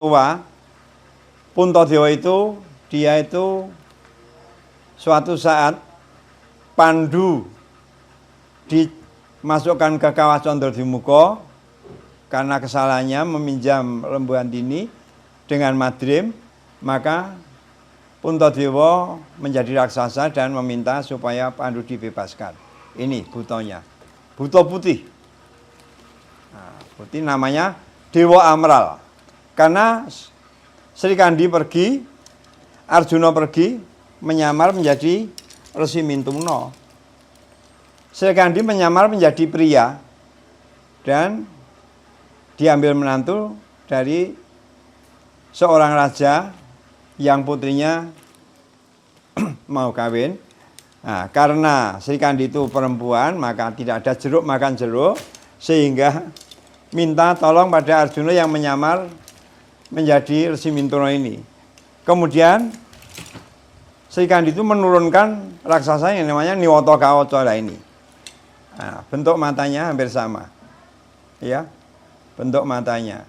tua, Puntadewa itu dia itu suatu saat Pandu dimasukkan ke kawah Condrodimuka karena kesalahannya meminjam lembu Handini dengan Madrim, maka Puntadewa menjadi raksasa dan meminta supaya Pandu dibebaskan. Ini butonya, buto putih. Nah, putih namanya Dewa Amral. Karena Sri Kandi pergi, Arjuna pergi, menyamar menjadi Resi Mintuna. Sri Kandi menyamar menjadi pria dan diambil menantu dari seorang raja yang putrinya mau kawin. Nah, karena Sri Kandi itu perempuan, maka tidak ada jeruk makan jeruk, sehingga minta tolong pada Arjuna yang menyamar menjadi Resi Mintuna ini. Kemudian Sri Kandi itu menurunkan raksasa yang namanya Niwata Kawaca ini. Nah, bentuk matanya hampir sama, ya, bentuk matanya.